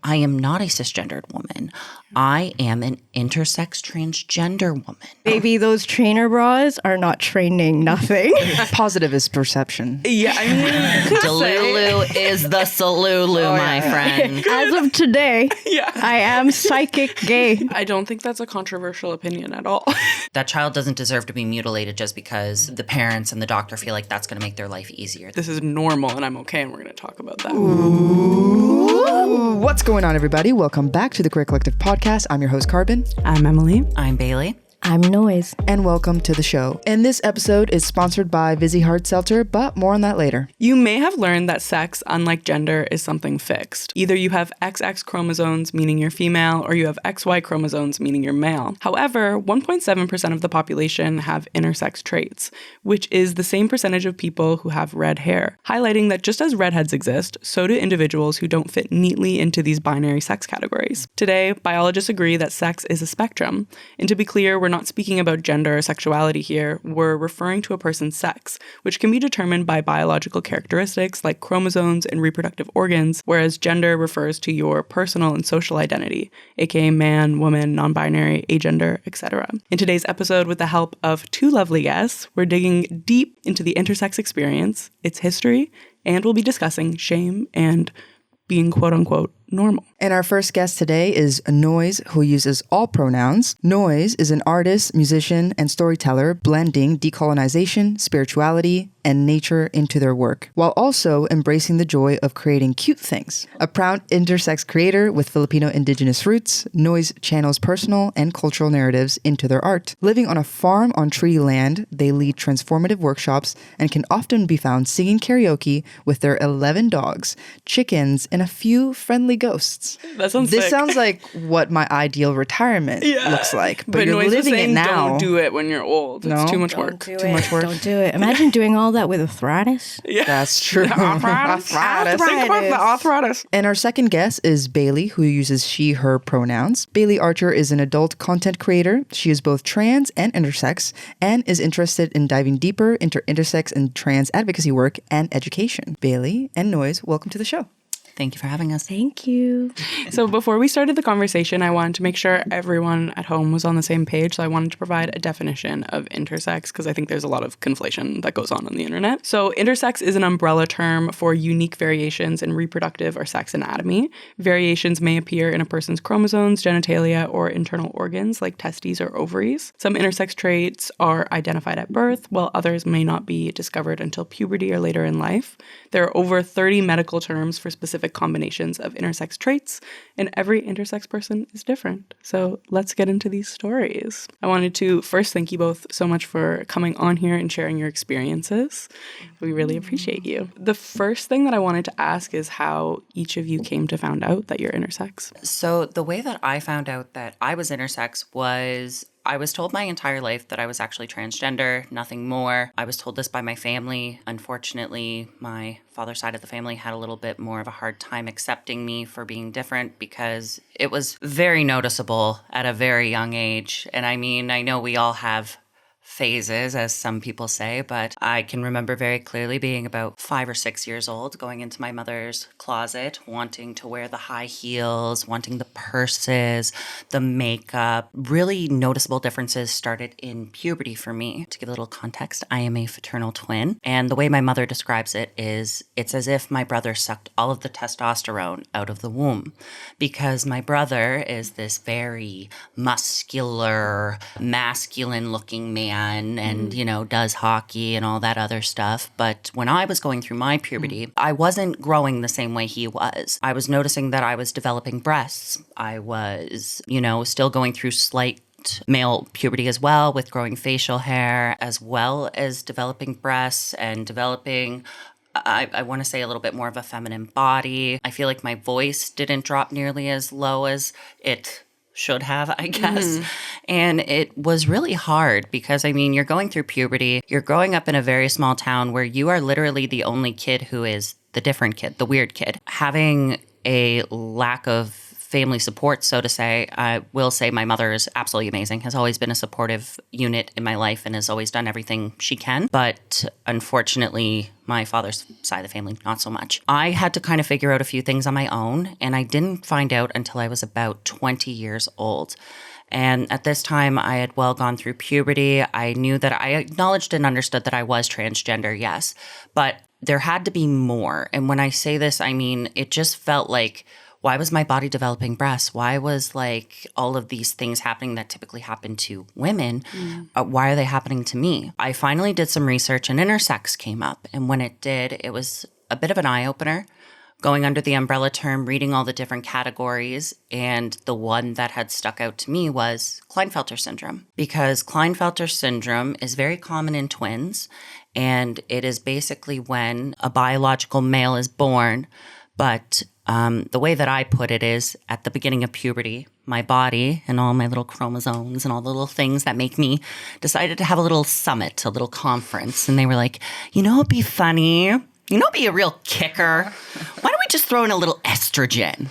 I am not a cisgendered woman. I am an intersex transgender woman. Maybe those trainer bras are not training nothing. Positive is perception. Yeah, I mean, Delulu is the Salulu, my friend. As of today, yeah. I am psychic gay. I don't think that's a controversial opinion at all. That child doesn't deserve to be mutilated just because the parents and the doctor feel like that's going to make their life easier. This is normal and I'm okay, and we're going to talk about that. Ooh. What's going on, everybody? Welcome back to the Queer Collective Podcast. I'm your host, Carbon. I'm Emily. I'm Bailey. I'm Noise. And welcome to the show. And this episode is sponsored by Vizzy Hard Seltzer, but more on that later. You may have learned that sex, unlike gender, is something fixed. Either you have XX chromosomes, meaning you're female, or you have XY chromosomes, meaning you're male. However, 1.7% of the population have intersex traits, which is the same percentage of people who have red hair, highlighting that just as redheads exist, so do individuals who don't fit neatly into these binary sex categories. Today, biologists agree that sex is a spectrum. And to be clear, we're not speaking about gender or sexuality here. We're referring to a person's sex, which can be determined by biological characteristics like chromosomes and reproductive organs, whereas gender refers to your personal and social identity, aka man, woman, non-binary, agender, etc. In today's episode, with the help of two lovely guests, we're digging deep into the intersex experience, its history, and we'll be discussing shame and being quote-unquote normal. And our first guest today is Noise, who uses all pronouns. Noise is an artist, musician, and storyteller blending decolonization, spirituality, and nature into their work, while also embracing the joy of creating cute things. A proud intersex creator with Filipino indigenous roots, Noise channels personal and cultural narratives into their art. Living on a farm on tree land, they lead transformative workshops and can often be found singing karaoke with their 11 dogs, chickens, and a few friendly ghosts. That sounds This sick. sounds like what my ideal retirement looks like, but you're Noise was living it saying, now. don't do it when you're old. No? It's too much work. Too much work. Don't do it. Imagine doing all that with arthritis. Yeah. That's true. Arthritis. Think about the arthritis. And our second guest is Bailey, who uses she, her pronouns. Bailey Archer is an adult content creator. She is both trans and intersex and is interested in diving deeper into intersex and trans advocacy work and education. Bailey and Noise, welcome to the show. Thank you for having us. Thank you. So before we started the conversation, I wanted to make sure everyone at home was on the same page. So I wanted to provide a definition of intersex because I think there's a lot of conflation that goes on the internet. So intersex is an umbrella term for unique variations in reproductive or sex anatomy. Variations may appear in a person's chromosomes, genitalia, or internal organs like testes or ovaries. Some intersex traits are identified at birth, while others may not be discovered until puberty or later in life. There are over 30 medical terms for specific combinations of intersex traits, and every intersex person is different. So let's get into these stories. I wanted to first thank you both so much for coming on here and sharing your experiences. We really appreciate you. The first thing that I wanted to ask is how each of you came to find out that you're intersex. So the way that I found out that I was intersex was I was told my entire life that I was actually transgender, nothing more. I was told this by my family. Unfortunately, my father's side of the family had a little bit more of a hard time accepting me for being different because it was very noticeable at a very young age. And I mean, I know we all have phases, as some people say, but I can remember very clearly being about 5 or 6 years old, going into my mother's closet, wanting to wear the high heels, wanting the purses, the makeup. Really noticeable differences started in puberty for me. To give a little context, I am a fraternal twin, and the way my mother describes it is it's as if my brother sucked all of the testosterone out of the womb, because my brother is this very muscular, masculine-looking man and, you know, does hockey and all that other stuff. But when I was going through my puberty, I wasn't growing the same way he was. I was noticing that I was developing breasts. I was, you know, still going through slight male puberty as well, with growing facial hair, as well as developing breasts and developing I want to say a little bit more of a feminine body. I feel like my voice didn't drop nearly as low as it should have, I guess. And it was really hard because, I mean, you're going through puberty. You're growing up in a very small town where you are literally the only kid who is the different kid, the weird kid. Having a lack of family support, so to say. I will say my mother is absolutely amazing, has always been a supportive unit in my life and has always done everything she can. But unfortunately, my father's side of the family, not so much. I had to kind of figure out a few things on my own, and I didn't find out until I was about 20 years old. And at this time, I had well gone through puberty. I knew that I acknowledged and understood that I was transgender, yes, but there had to be more. And when I say this, I mean, it just felt like, why was my body developing breasts? Why was like all of these things happening that typically happen to women? Why are they happening to me? I finally did some research and intersex came up. And when it did, it was a bit of an eye opener. Going under the umbrella term, reading all the different categories, and the one that had stuck out to me was Klinefelter syndrome. Because Klinefelter syndrome is very common in twins, and it is basically when a biological male is born, but the way that I put it is at the beginning of puberty, my body and all my little chromosomes and all the little things that make me decided to have a little summit, a little conference. And they were like, you know, it'd be funny. You know, be a real kicker. Why don't we just throw in a little estrogen?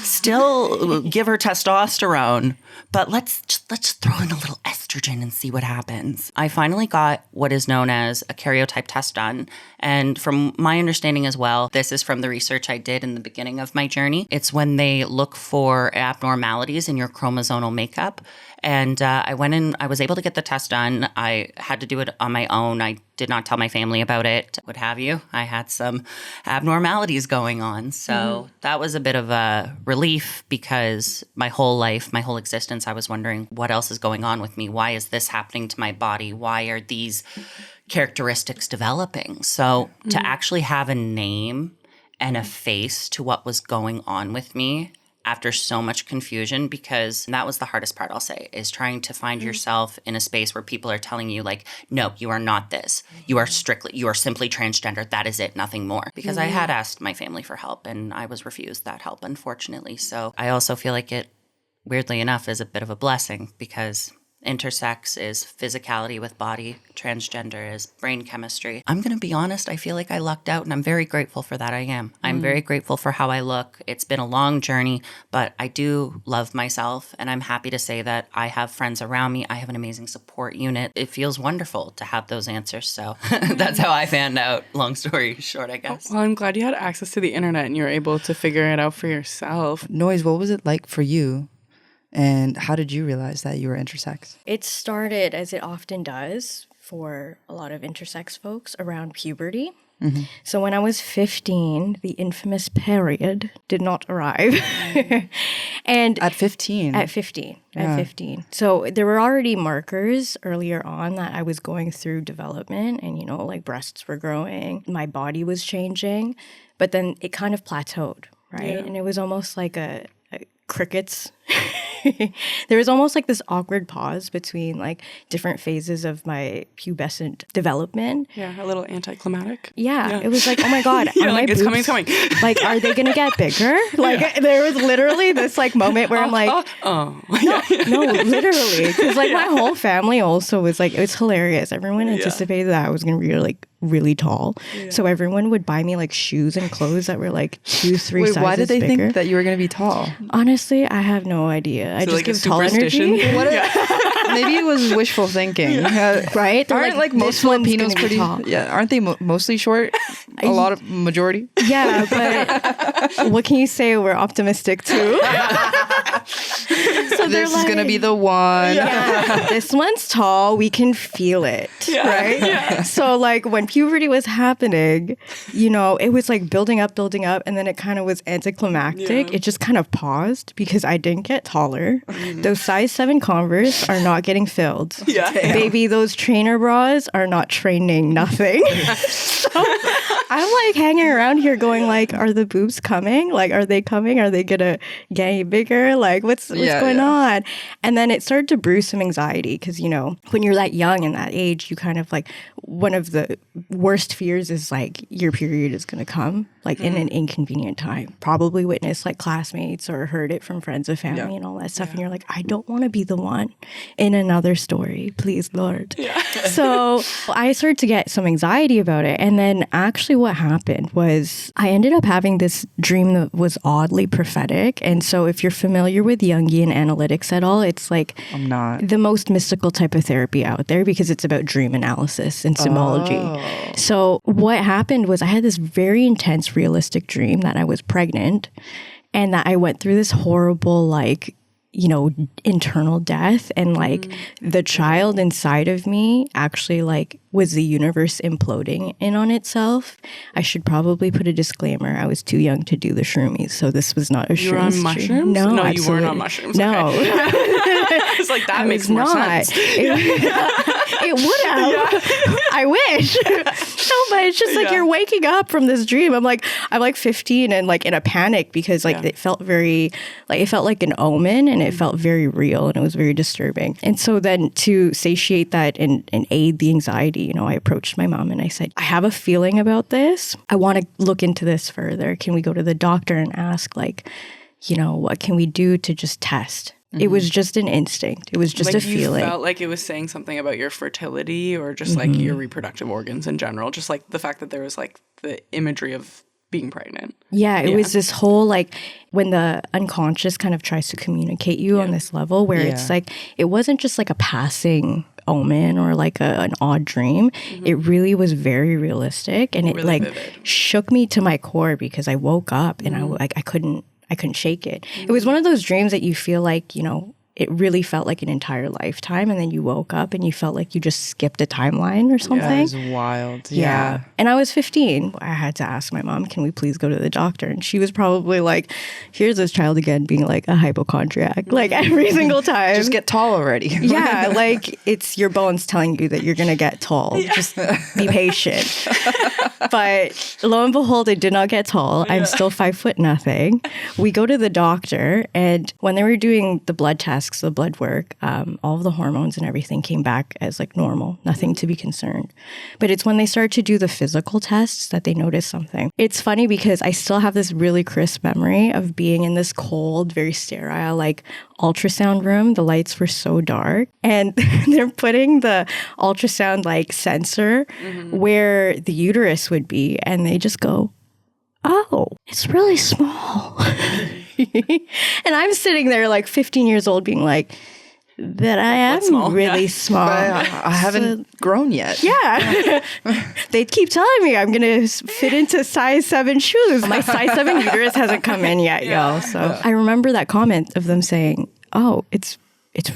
Still give her testosterone, but let's throw in a little estrogen and see what happens. I finally got what is known as a karyotype test done. And from my understanding as well, this is from the research I did in the beginning of my journey. It's when they look for abnormalities in your chromosomal makeup. And I went in, I was able to get the test done. I had to do it on my own. I did not tell my family about it, what have you. I had some abnormalities going on. So that was a bit of a relief because my whole life, my whole existence, I was wondering what else is going on with me? Why is this happening to my body? Why are these characteristics developing? So to actually have a name and a face to what was going on with me after so much confusion, because that was the hardest part, I'll say, is trying to find yourself in a space where people are telling you like, no, you are not this. You are simply transgender. That is it, nothing more. Because I had asked my family for help and I was refused that help, unfortunately. So I also feel like it, weirdly enough, is a bit of a blessing because intersex is physicality with body, transgender is brain chemistry. I'm going to be honest, I feel like I lucked out and I'm very grateful for that. I am. I'm very grateful for how I look. It's been a long journey, but I do love myself and I'm happy to say that I have friends around me. I have an amazing support unit. It feels wonderful to have those answers. So that's how I found out. Long story short, I guess. Well, I'm glad you had access to the internet and you were able to figure it out for yourself. Noise, what was it like for you? And how did you realize that you were intersex? It started, as it often does for a lot of intersex folks, around puberty. So when I was 15, the infamous period did not arrive. And At 15? At 15. So there were already markers earlier on that I was going through development and, you know, like breasts were growing, my body was changing, but then it kind of plateaued, right? And it was almost like a crickets. There was almost like this awkward pause between like different phases of my pubescent development. Yeah, a little anticlimactic. Yeah. It was like, oh my God, Yeah, are like my it's boobs, coming. like, are they gonna get bigger? Like there was literally this like moment where I'm like, no, literally. Because like my whole family also was like, it was hilarious. Everyone anticipated that I was gonna be like really tall. So everyone would buy me like shoes and clothes that were like 2-3 sizes Why did they bigger. think that you were going to be tall? Honestly, I have no idea. I just like a give tall energy. superstition? What maybe it was wishful thinking. Right? They're Aren't like most this one's Filipinos gonna be pretty? tall. Yeah, aren't they mostly short? A lot of majority. Yeah, but what can you say? We're optimistic too. So This is gonna be the one. yeah, this one's tall. We can feel it, right? Yeah. So like when puberty was happening, you know, it was like building up, and then it kind of was anticlimactic. Yeah. It just kind of paused because I didn't get taller. Those size 7 Converse are not getting filled. Yeah. Baby, those trainer bras are not training nothing. So I'm like hanging around here going like, are the boobs coming? Like, are they coming? Are they gonna get any bigger? Like, what's going on? And then it started to brew some anxiety because, you know, when you're that young and that age, you kind of like, one of the worst fears is like your period is gonna come like in an inconvenient time. Probably witnessed like classmates or heard it from friends or family and all that stuff. And you're like, I don't want to be the one in another story. Please, Lord. So I started to get some anxiety about it. And then actually what happened was I ended up having this dream that was oddly prophetic. And so if you're familiar with Jungian analytics at all, it's like I'm not. the most mystical type of therapy out there because it's about dream analysis and symbology. So what happened was I had this very intense realistic dream that I was pregnant and that I went through this horrible like, you know, internal death, and like the child inside of me actually like was the universe imploding in on itself. I should probably put a disclaimer. I was too young to do the shroomies, so this was not a shrooms. You were on dream. mushrooms? No, you absolutely. weren't on mushrooms. No. Okay. It's like that makes more sense. It would have. I wish. No, but it's just like you're waking up from this dream. I'm like 15 and like in a panic because like it felt very like it felt like an omen, and it felt very real, and it was very disturbing. And so then to satiate that and aid the anxiety, you know, I approached my mom and I said, I have a feeling about this. I want to look into this further. Can we go to the doctor and ask, like, you know, what can we do to just test? It was just an instinct. It was just like a feeling. You felt like it was saying something about your fertility or just like your reproductive organs in general. Just like the fact that there was like the imagery of being pregnant. Yeah, it was this whole like when the unconscious kind of tries to communicate you on this level where it's like, it wasn't just like a passing omen or like an odd dream. It really was very realistic, and it really like vivid. Shook me to my core because I woke up and I couldn't shake it. It was one of those dreams that you feel like, you know, it really felt like an entire lifetime, and then you woke up and you felt like you just skipped a timeline or something. That is wild. Yeah. And I was 15. I had to ask my mom, can we please go to the doctor? And she was probably like, here's this child again being like a hypochondriac, like every single time. Just get tall already. Yeah, like it's your bones telling you that you're going to get tall. Just be patient. But lo and behold, I did not get tall. I'm still 5 foot nothing. We go to the doctor, and when they were doing the blood tests, the blood work, all of the hormones and everything came back as like normal, nothing to be concerned. But it's when they start to do the physical tests that they notice something. It's funny because I still have this really crisp memory of being in this cold, very sterile, like ultrasound room. The lights were so dark, and they're putting the ultrasound like sensor where the uterus would be, and they just go, oh, it's really small. And I'm sitting there like 15 years old being like, but I am really small. I haven't grown yet. Yeah. They keep telling me I'm going to fit into size 7 shoes. My size 7 uterus hasn't come in yet, y'all. So I remember that comment of them saying, oh, it's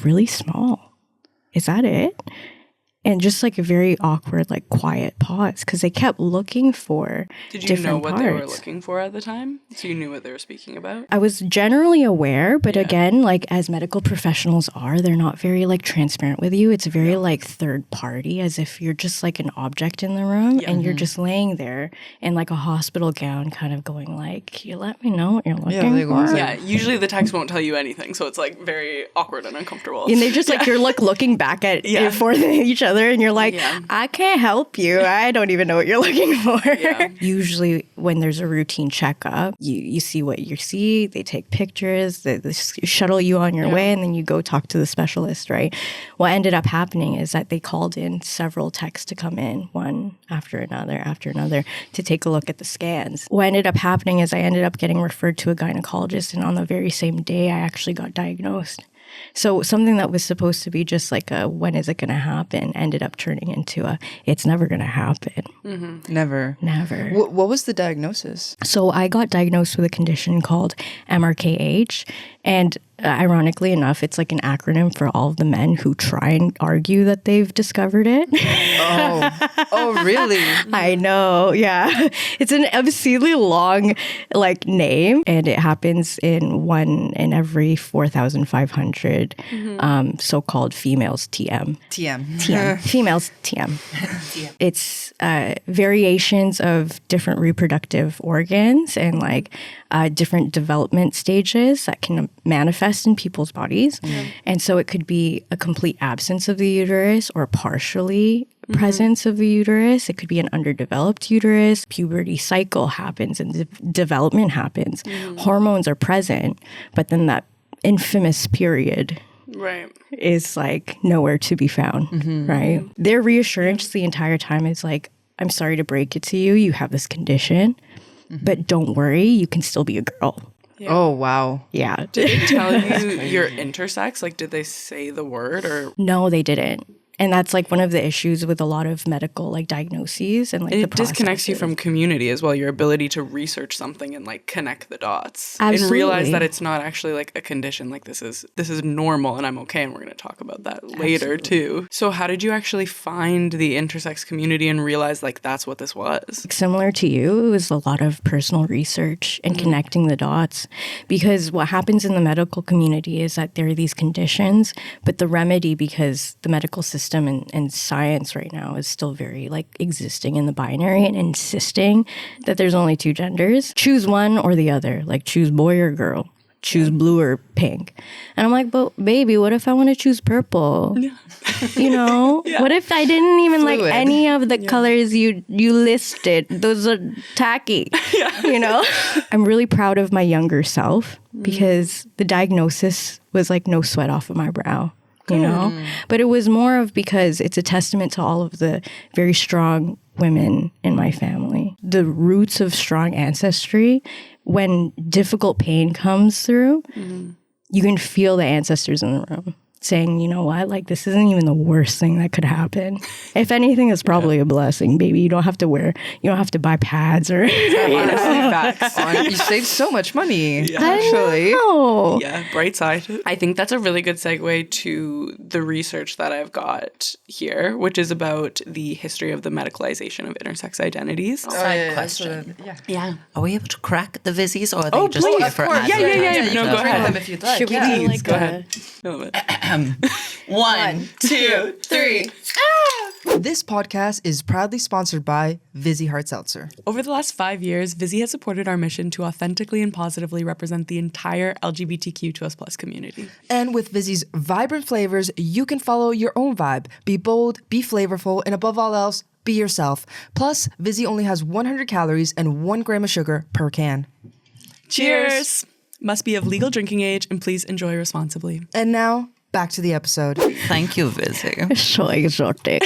really small. Is that it? And just like a very awkward, like quiet pause because they kept looking for Did you know what parts. they were looking for at the time? So you knew what they were speaking about? I was generally aware, but again, like as medical professionals are, they're not very like transparent with you. It's very like third party, as if you're just like an object in the room and you're just laying there in like a hospital gown kind of going like, can you let me know what you're looking for? Yeah, usually the text won't tell you anything. So it's like very awkward and uncomfortable. And they're just like, you're like looking back at for each other and you're like, I can't help you. I don't even know what you're looking for. Usually when there's a routine checkup, you see what you see, they take pictures, they shuttle you on your way, and then you go talk to the specialist, right? What ended up happening is that they called in several techs to come in, one after another, to take a look at the scans. What ended up happening is I ended up getting referred to a gynecologist, and on the very same day, I actually got diagnosed. So something that was supposed to be just like a when is it going to happen ended up turning into a it's never going to happen. Never. What was the diagnosis? So I got diagnosed with a condition called MRKH, and ironically enough, it's like an acronym for all of the men who try and argue that they've discovered it. Oh, really? I know. Yeah. It's an obscenely long like name, and it happens in 1 in every 4,500 so-called females TM. Females TM. It's variations of different reproductive organs and like different development stages that can manifest in people's bodies. And so it could be a complete absence of the uterus or partially presence of the uterus. It could be an underdeveloped uterus. Puberty cycle happens and development happens. Hormones are present, but then that infamous period Right. is like nowhere to be found, right? Their reassurance the entire time is like, I'm sorry to break it to you. You have this condition, but don't worry, you can still be a girl. Yeah. Oh, wow. Yeah. Did they tell you you're intersex? Like, did they say the word or? No, they didn't. And that's like one of the issues with a lot of medical like diagnoses and like And the it disconnects you processes. from community as well, your ability to research something and like connect the dots. Absolutely. And realize that it's not actually like a condition, like this is normal and I'm okay, and we're going to talk about that later too. So how did you actually find the intersex community and realize like that's what this was? Similar to you, it was a lot of personal research and connecting the dots, because what happens in the medical community is that there are these conditions, but the remedy, because the medical system and science right now is still very like existing in the binary and insisting that there's only two genders. Choose one or the other, like choose boy or girl. Choose blue or pink. And I'm like, but baby, what if I want to choose purple? You know? What if I didn't even like any of the colors you listed? Those are tacky. You know? I'm really proud of my younger self because the diagnosis was like no sweat off of my brow. You know? But it was more of because it's a testament to all of the very strong women in my family. The roots of strong ancestry, when difficult pain comes through, you can feel the ancestors in the room saying, you know what, like this isn't even the worst thing that could happen. If anything, it's probably a blessing, baby. You don't have to buy pads or Honestly, facts. You saved so much money, I actually. know. Yeah, bright side. I think that's a really good segue to the research that I've got here, which is about the history of the medicalization of intersex identities. Side question. Yeah. Are we able to crack the Vizzies, or are they just please. here for Of course. Yeah. advertising? No, go ahead. Them if you'd like. Should we Yeah. do like go a- ahead. I love it. 1, 2, 3. This podcast is proudly sponsored by Vizzy Hard Seltzer. Over the last 5 years, Vizzy has supported our mission to authentically and positively represent the entire LGBTQ2S+ community. And with Vizzy's vibrant flavors, you can follow your own vibe. Be bold, be flavorful, and above all else, be yourself. Plus, Vizzy only has 100 calories and 1 gram of sugar per can. Cheers! Must be of legal drinking age, and please enjoy responsibly. And now, back to the episode. Thank you, Vizzy. So exotic.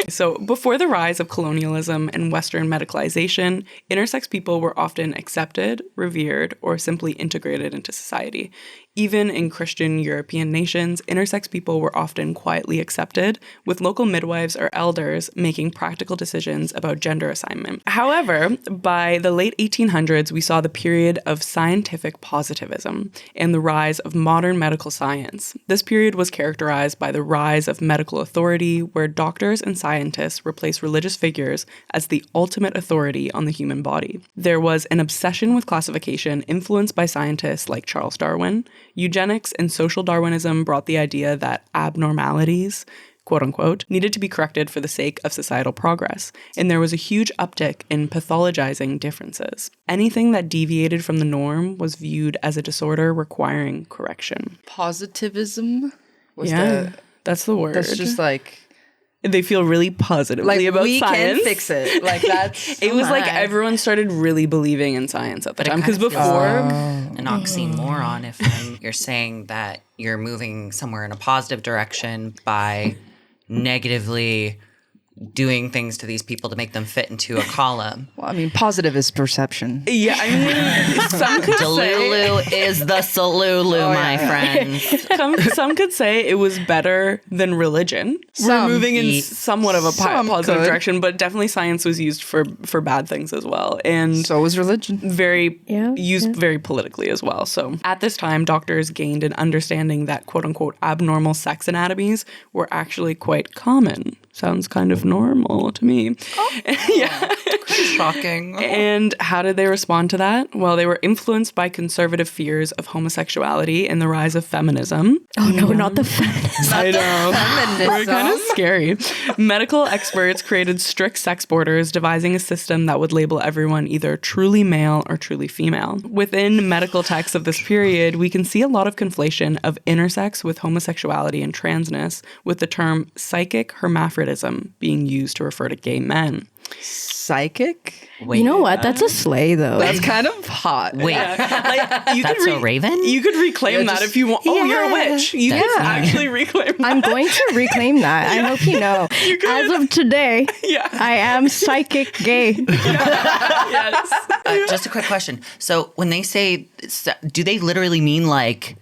So, before the rise of colonialism and Western medicalization, intersex people were often accepted, revered, or simply integrated into society. Even in Christian European nations, intersex people were often quietly accepted, with local midwives or elders making practical decisions about gender assignment. However, by the late 1800s, we saw the period of scientific positivism and the rise of modern medical science. This period was characterized by the rise of medical authority, where doctors and scientists replaced religious figures as the ultimate authority on the human body. There was an obsession with classification influenced by scientists like Charles Darwin. Eugenics and social Darwinism brought the idea that abnormalities, quote unquote, needed to be corrected for the sake of societal progress, and there was a huge uptick in pathologizing differences. Anything that deviated from the norm was viewed as a disorder requiring correction. Positivism? That's the word. That's just like they feel really positively about we science. can fix it. Like that's It was like everyone started really believing in science at the time, because before an oxymoron if you're saying that you're moving somewhere in a positive direction by negatively doing things to these people to make them fit into a column. Well, I mean, positive is perception. Yeah, I mean, some could say, Delulu is the Salulu, my friends. some could say it was better than religion. We're moving in somewhat of a positive direction, but definitely science was used for bad things as well, and So was religion. used very politically as well. So at this time, doctors gained an understanding that quote unquote abnormal sex anatomies were actually quite common. Sounds kind of normal to me. Yeah. Shocking. And how did they respond to that? Well, they were influenced by conservative fears of homosexuality and the rise of feminism. Oh no, not the feminists. I know. We're kind of scary. Medical experts created strict sex borders, devising a system that would label everyone either truly male or truly female. Within medical texts of this period, we can see a lot of conflation of intersex with homosexuality and transness, with the term psychic hermaphrodite hypocrisism being used to refer to gay men. Psychic? Wait, You know what? That's a sleigh, though. That's kind of hot. wait. Like, you That's a raven? You could reclaim that if you want. Oh, you're a witch. You could actually reclaim that. I'm going to reclaim that. I hope you know. As of today, I am psychic gay. Yes. Just a quick question. So when they say, do they literally mean like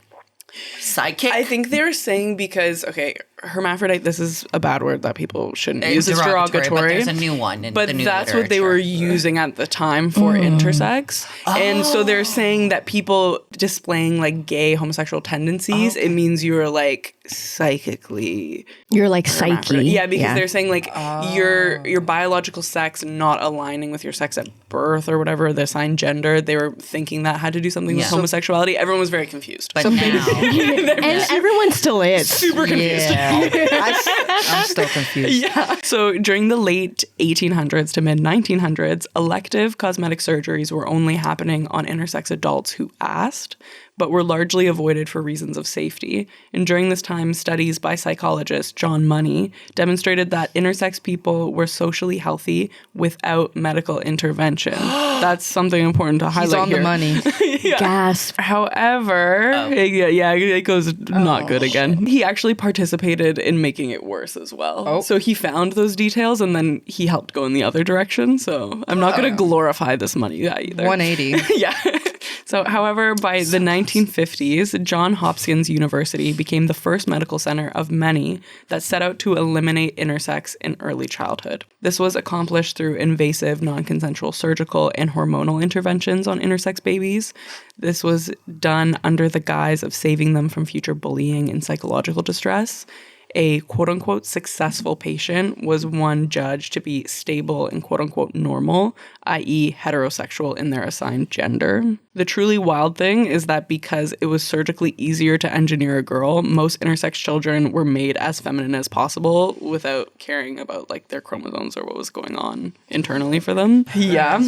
psychic? I think they're saying because, okay, hermaphrodite, this is a bad word that people shouldn't use. It's derogatory. But there's a new one in but the new that's what they were using at the time for intersex. And so they're saying that people displaying like gay homosexual tendencies, it means you're like psychically You're like psyche. Yeah, because they're saying like your biological sex not aligning with your sex at birth or whatever, the assigned gender, they were thinking that had to do something with homosexuality. Everyone was very confused. But now, And everyone still is. super confused. Yeah. I'm still confused. Yeah. So during the late 1800s to mid 1900s, elective cosmetic surgeries were only happening on intersex adults who asked, but were largely avoided for reasons of safety. And during this time, studies by psychologist John Money demonstrated that intersex people were socially healthy without medical intervention. That's something important to highlight He's on here. the money. Gasp. However, it goes not good again. He actually participated in making it worse as well. So he found those details and then he helped go in the other direction. So I'm not going to glorify this money guy either. 180. Yeah. So, however, by the 1950s, Johns Hopkins University became the first medical center of many that set out to eliminate intersex in early childhood. This was accomplished through invasive, non-consensual surgical and hormonal interventions on intersex babies. This was done under the guise of saving them from future bullying and psychological distress. A quote-unquote successful patient was one judged to be stable and quote-unquote normal, i.e. heterosexual in their assigned gender. The truly wild thing is that because it was surgically easier to engineer a girl, most intersex children were made as feminine as possible without caring about like their chromosomes or what was going on internally for them. Yeah.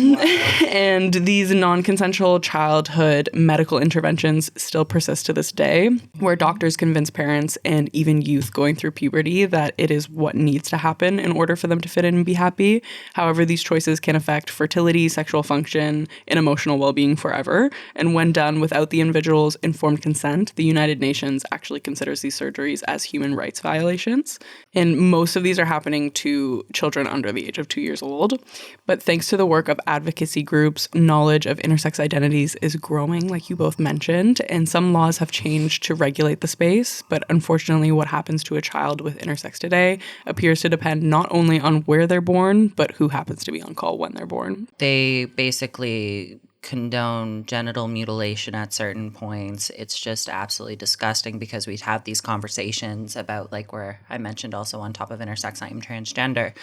And these non-consensual childhood medical interventions still persist to this day, where doctors convince parents and even youth going through puberty that it is what needs to happen in order for them to fit in and be happy. However, these choices can affect fertility, sexual function, and emotional well-being forever. And when done without the individual's informed consent, the United Nations actually considers these surgeries as human rights violations. And most of these are happening to children under the age of 2 years old. But thanks to the work of advocacy groups, knowledge of intersex identities is growing, like you both mentioned, and some laws have changed to regulate the space. But unfortunately, what happens to a child with intersex today appears to depend not only on where they're born, but who happens to be on call when they're born. they basically condone genital mutilation at certain points. It's just absolutely disgusting because we have these conversations about, like, where I mentioned also on top of intersex, I am transgender.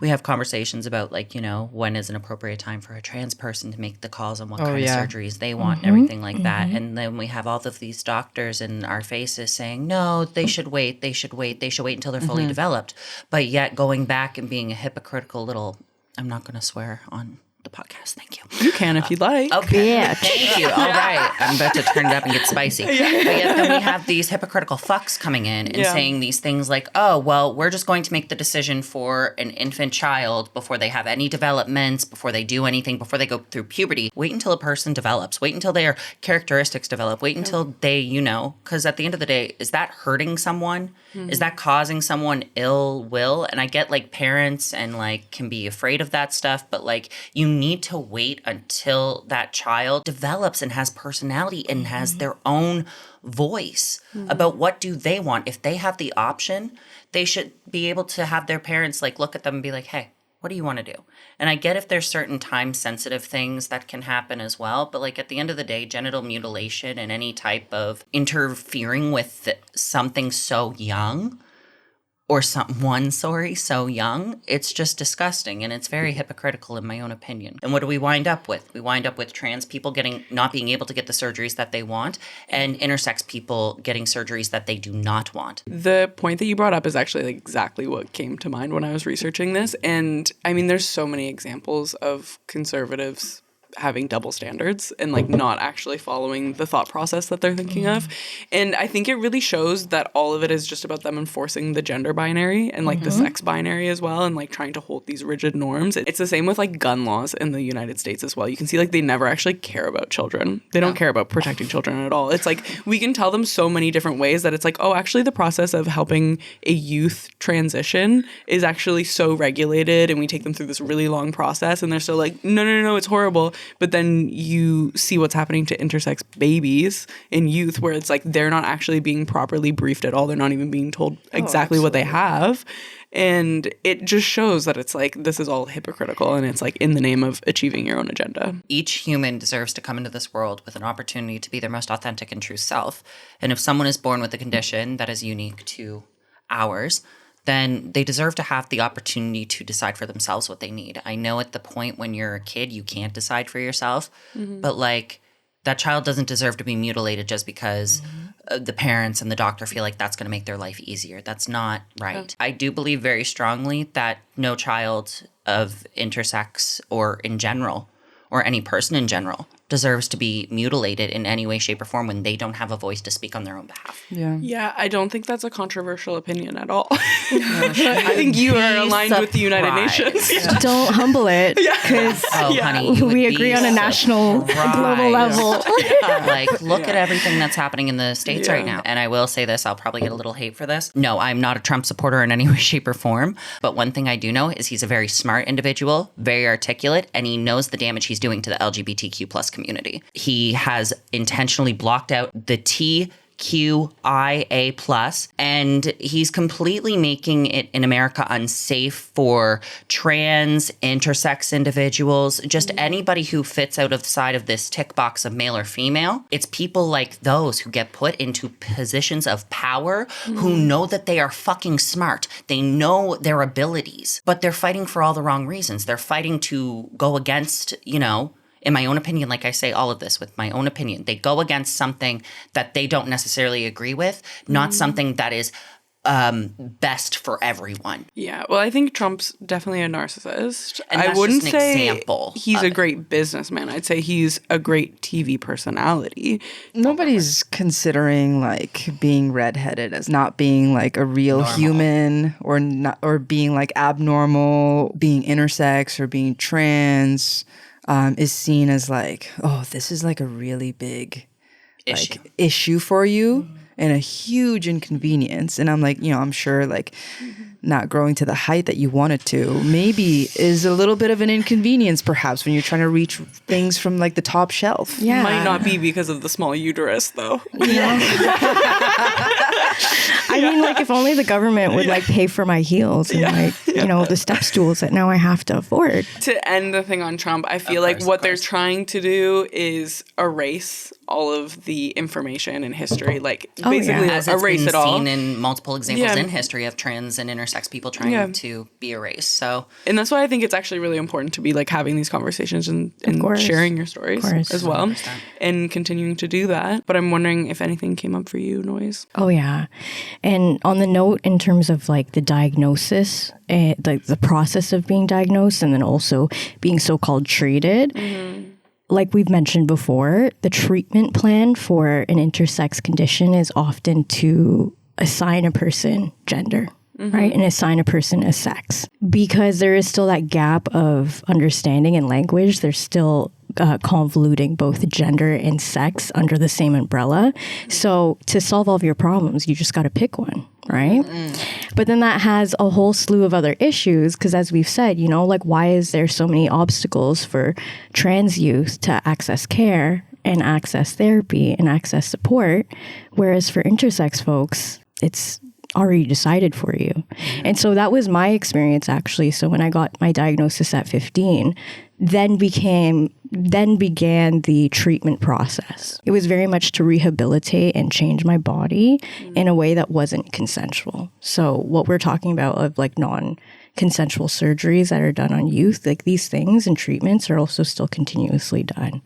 We have conversations about, like, you know, when is an appropriate time for a trans person to make the calls on what kind of surgeries they want and everything like that. And then we have all of these doctors in our faces saying, no, they should wait until they're fully developed. But yet going back and being a hypocritical little, I'm not going to swear on the podcast. Thank you. You can if you'd like. Okay. Yeah. Thank you. All right. I'm about to turn it up and get spicy. But yet then we have these hypocritical fucks coming in and saying these things like, oh, well, we're just going to make the decision for an infant child before they have any developments, before they do anything, before they go through puberty. Wait until a person develops. Wait until their characteristics develop. Wait until they, you know, because at the end of the day, is that hurting someone? Is that causing someone ill will? And I get, like, parents and, like, can be afraid of that stuff, but, like, you need to wait until that child develops and has personality and has their own voice about what do they want. If they have the option, they should be able to have their parents, like, look at them and be like, hey, what do you want to do? And I get if there's certain time-sensitive things that can happen as well, but, like, at the end of the day, genital mutilation and any type of interfering with something so young or so young, it's just disgusting, and it's very hypocritical in my own opinion. And what do we wind up with? We wind up with trans people not being able to get the surgeries that they want, and intersex people getting surgeries that they do not want. The point that you brought up is actually like exactly what came to mind when I was researching this. And I mean, there's so many examples of conservatives having double standards and like not actually following the thought process that they're thinking of. And I think it really shows that all of it is just about them enforcing the gender binary and like the sex binary as well, and like trying to hold these rigid norms. It's the same with like gun laws in the United States as well. You can see like they never actually care about children. They don't care about protecting children at all. It's like we can tell them so many different ways that it's like, oh, actually the process of helping a youth transition is actually so regulated, and we take them through this really long process, and they're still like, no, it's horrible. But then you see what's happening to intersex babies in youth, where it's like they're not actually being properly briefed at all. They're not even being told exactly what they have. And it just shows that it's like this is all hypocritical, and it's like in the name of achieving your own agenda. Each human deserves to come into this world with an opportunity to be their most authentic and true self. And if someone is born with a condition that is unique to ours, then they deserve to have the opportunity to decide for themselves what they need. I know at the point when you're a kid, you can't decide for yourself, but like that child doesn't deserve to be mutilated just because the parents and the doctor feel like that's going to make their life easier. That's not right. I do believe very strongly that no child of intersex or in general, or any person in general, deserves to be mutilated in any way, shape, or form when they don't have a voice to speak on their own behalf. Yeah, I don't think that's a controversial opinion at all. I think you are aligned with the United Nations. Don't humble it, because honey, you would we be agree on a national, global level. Like, look at everything that's happening in the States right now. And I will say this, I'll probably get a little hate for this. No, I'm not a Trump supporter in any way, shape, or form. But one thing I do know is he's a very smart individual, very articulate, and he knows the damage he's doing to the LGBTQ plus community. He has intentionally blocked out the TQIA plus, and he's completely making it in America unsafe for trans, intersex individuals, just anybody who fits out of the side of this tick box of male or female. It's people like those who get put into positions of power who know that they are fucking smart. They know their abilities, but they're fighting for all the wrong reasons. They're fighting to go against, in my own opinion, like I say all of this with my own opinion, they go against something that they don't necessarily agree with, not something that is best for everyone. Yeah, well, I think Trump's definitely a narcissist. And I that's wouldn't just an say example he's a great businessman. I'd say he's a great TV personality. Nobody's considering like being redheaded as not being like a real human, or not, or being like abnormal, being intersex or being trans. Is seen as like, oh, this is like a really big issue for you and a huge inconvenience. And I'm like, I'm sure like not growing to the height that you wanted to maybe is a little bit of an inconvenience perhaps when you're trying to reach things from like the top shelf. Yeah. Might not be because of the small uterus though. I mean, like, if only the government would like pay for my heels and the step stools that now I have to afford. To end the thing on Trump, I feel like what they're trying to do is erase all of the information and history, like basically as it's erase been it all. seen in multiple examples in history of trans and intersex people trying to be erased. So, and that's why I think it's actually really important to be like having these conversations and sharing your stories as well, 100%. And continuing to do that. But I'm wondering if anything came up for you, Noise. Oh yeah, and on the note in terms of like the diagnosis, the process of being diagnosed, and then also being so-called treated. Like we've mentioned before, the treatment plan for an intersex condition is often to assign a person gender, right? And assign a person a sex. Because there is still that gap of understanding and language, there's still convoluting both gender and sex under the same umbrella. So to solve all of your problems, you just got to pick one, right? But then that has a whole slew of other issues because as we've said, like why is there so many obstacles for trans youth to access care and access therapy and access support, whereas for intersex folks, it's already decided for you. And so that was my experience actually. So when I got my diagnosis at 15, then began the treatment process. It was very much to rehabilitate and change my body in a way that wasn't consensual. So what we're talking about of like non-consensual surgeries that are done on youth, like these things and treatments are also still continuously done.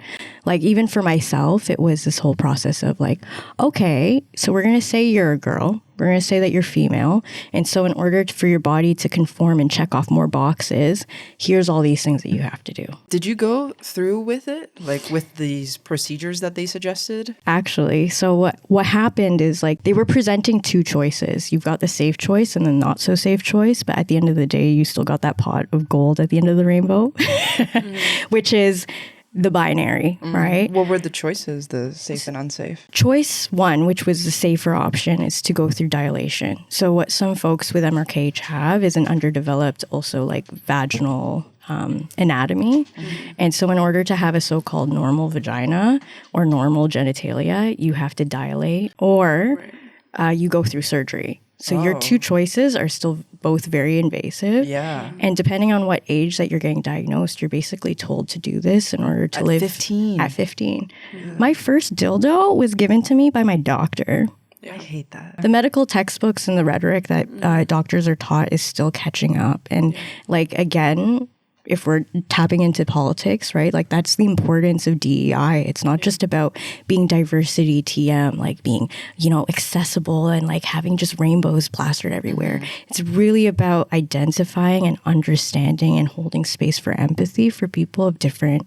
Like even for myself, it was this whole process of like, okay, so we're going to say you're a girl. We're going to say that you're female. And so in order for your body to conform and check off more boxes, here's all these things that you have to do. Did you go through with it? Like with these procedures that they suggested? Actually, so what happened is like they were presenting two choices. You've got the safe choice and the not so safe choice, but at the end of the day, you still got that pot of gold at the end of the rainbow, which is the binary, right? What were the choices, the safe and unsafe? Choice one, which was the safer option, is to go through dilation. So what some folks with MRKH have is an underdeveloped, also like vaginal anatomy. And so in order to have a so-called normal vagina or normal genitalia, you have to dilate or you go through surgery. So your two choices are still both very invasive. Yeah. And depending on what age that you're getting diagnosed, you're basically told to do this in order to live 15. At 15. My first dildo was given to me by my doctor. I hate that. The medical textbooks and the rhetoric that doctors are taught is still catching up. And like, again, if we're tapping into politics, right? Like that's the importance of DEI. It's not just about being diversity TM, like being, accessible and like having just rainbows plastered everywhere. It's really about identifying and understanding and holding space for empathy for people of different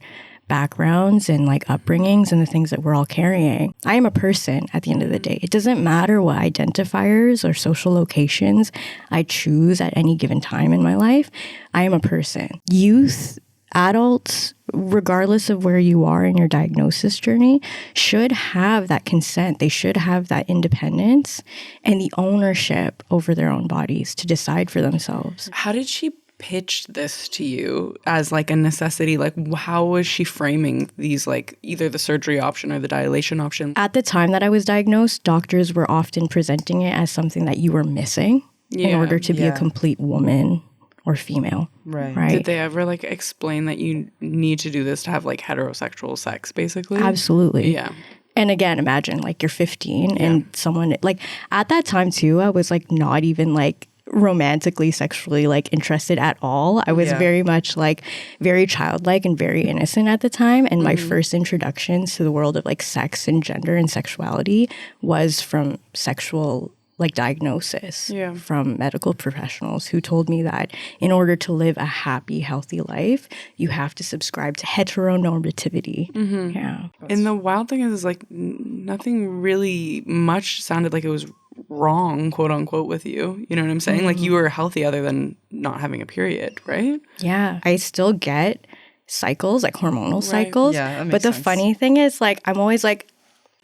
backgrounds and like upbringings and the things that we're all carrying. I am a person at the end of the day. It doesn't matter what identifiers or social locations I choose at any given time in my life. I am a person. Youth, adults, regardless of where you are in your diagnosis journey, should have that consent. They should have that independence and the ownership over their own bodies to decide for themselves. How did she pitch this to you as like a necessity? Like how was she framing these, like either the surgery option or the dilation option? At the time that I was diagnosed, doctors were often presenting it as something that you were missing in order to be a complete woman or female. Right. Did they ever like explain that you need to do this to have like heterosexual sex basically? Absolutely. Yeah. And again, imagine like you're 15 and someone like at that time too, I was like not even like romantically, sexually like interested at all. I was very much like very childlike and very innocent at the time. And my first introductions to the world of like sex and gender and sexuality was from sexual like diagnosis from medical professionals who told me that in order to live a happy, healthy life, you have to subscribe to heteronormativity. Yeah. And the wild thing is like nothing really much sounded like it was wrong, quote unquote, with you. You know what I'm saying? Like you were healthy other than not having a period, right? Yeah. I still get cycles, like hormonal cycles. Yeah, that makes but the sense. funny thing is like, I'm always like,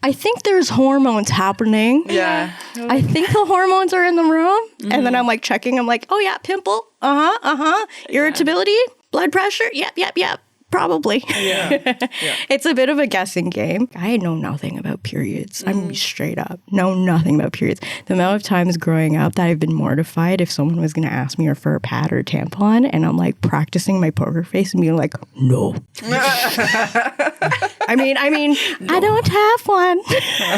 I think there's hormones happening. Yeah. I think the hormones are in the room. And then I'm like checking. I'm like, oh yeah, pimple. Irritability, blood pressure. Yep. Probably. Yeah. It's a bit of a guessing game. I know nothing about periods. I'm straight up know nothing about periods. The amount of times growing up that I've been mortified if someone was going to ask me for a pad or a tampon, and I'm like practicing my poker face and being like, no. I mean, I don't have one.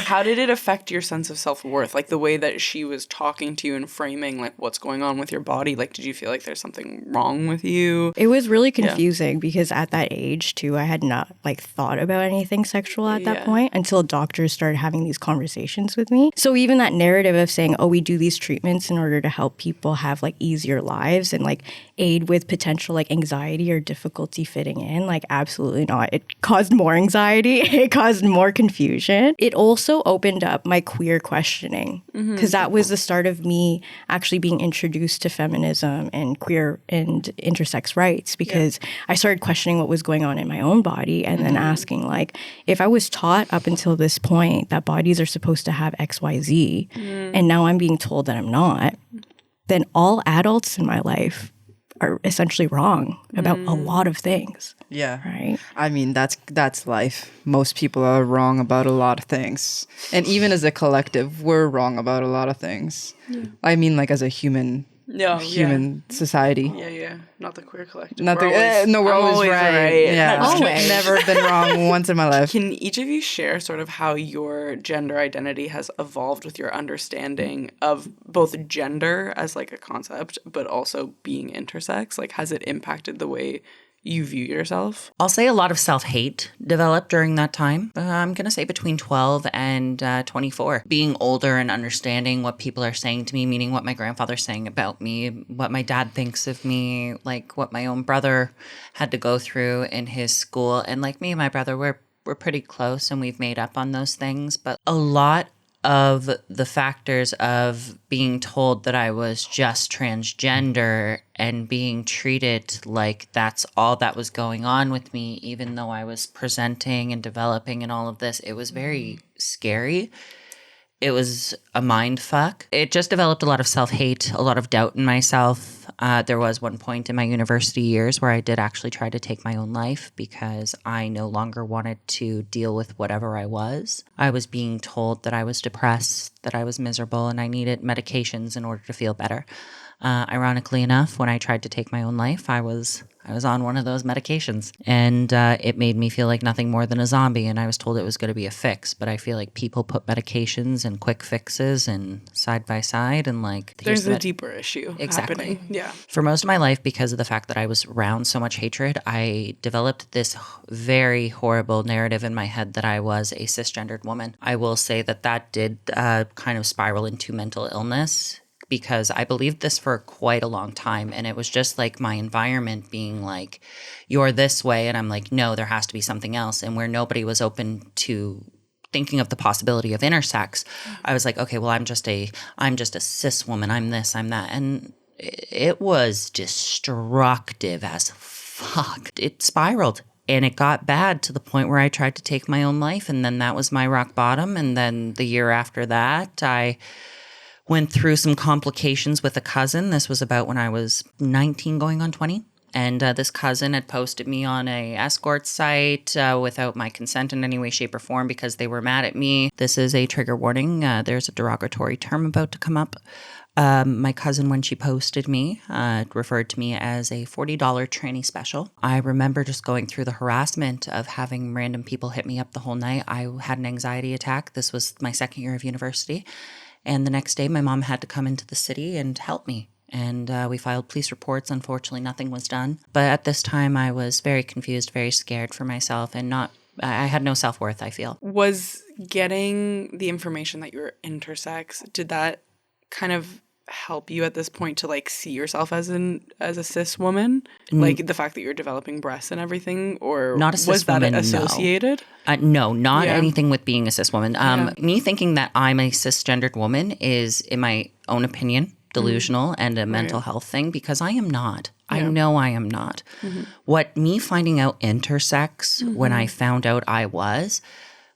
How did it affect your sense of self-worth? Like the way that she was talking to you and framing like what's going on with your body? Like, did you feel like there's something wrong with you? It was really confusing because at that age too, I had not like thought about anything sexual at that point until doctors started having these conversations with me. So even that narrative of saying, oh, we do these treatments in order to help people have like easier lives and like aid with potential like anxiety or difficulty fitting in, like absolutely not. It caused more anxiety. It caused more confusion. It also opened up my queer questioning because that was the start of me actually being introduced to feminism and queer and intersex rights because I started questioning what was going on in my own body and then asking like, if I was taught up until this point that bodies are supposed to have XYZ and now I'm being told that I'm not, then all adults in my life are essentially wrong about a lot of things. Yeah. Right. I mean, that's life. Most people are wrong about a lot of things. And even as a collective, we're wrong about a lot of things. Yeah. I mean, like as a human society. Yeah. Not the queer collective. We're always right. Yeah. Always. Never been wrong once in my life. Can each of you share sort of how your gender identity has evolved with your understanding of both gender as like a concept, but also being intersex? Like, has it impacted the way you view yourself? I'll say a lot of self-hate developed during that time. I'm going to say between 12 and 24. Being older and understanding what people are saying to me, meaning what my grandfather's saying about me, what my dad thinks of me, like what my own brother had to go through in his school. And like me and my brother, we're pretty close and we've made up on those things. But a lot of the factors of being told that I was just transgender and being treated like that's all that was going on with me, even though I was presenting and developing and all of this, it was very scary. It was a mind fuck. It just developed a lot of self-hate, a lot of doubt in myself. There was one point in my university years where I did actually try to take my own life because I no longer wanted to deal with whatever I was. I was being told that I was depressed, that I was miserable, and I needed medications in order to feel better. Ironically enough, when I tried to take my own life, I was on one of those medications, and it made me feel like nothing more than a zombie, and I was told it was going to be a fix. But I feel like people put medications and quick fixes and side by side, and like there's a deeper issue happening. Yeah. For most of my life, because of the fact that I was around so much hatred, I developed this very horrible narrative in my head that I was a cisgendered woman. I will say that did kind of spiral into mental illness, because I believed this for quite a long time. And it was just like my environment being like, you're this way. And I'm like, no, there has to be something else. And where nobody was open to thinking of the possibility of intersex, I was like, okay, well, I'm just a cis woman. I'm this, I'm that. And it was destructive as fuck. It spiraled. And it got bad to the point where I tried to take my own life. And then that was my rock bottom. And then the year after that, I went through some complications with a cousin. This was about when I was 19 going on 20. And this cousin had posted me on a escort site without my consent in any way, shape, or form because they were mad at me. This is a trigger warning. There's a derogatory term about to come up. My cousin, when she posted me, referred to me as a $40 tranny special. I remember just going through the harassment of having random people hit me up the whole night. I had an anxiety attack. This was my second year of university. And the next day, my mom had to come into the city and help me. And we filed police reports. Unfortunately, nothing was done. But at this time, I was very confused, very scared for myself, and I had no self-worth, I feel. Was getting the information that you were intersex, did that kind of help you at this point to like see yourself as a cis woman, like the fact that you're developing breasts and everything, or not a cis was that woman, associated? No, not anything with being a cis woman. Me thinking that I'm a cisgendered woman is, in my own opinion, delusional and a mental health thing, because I am not. I know I am not. What me finding out intersex when I found out I was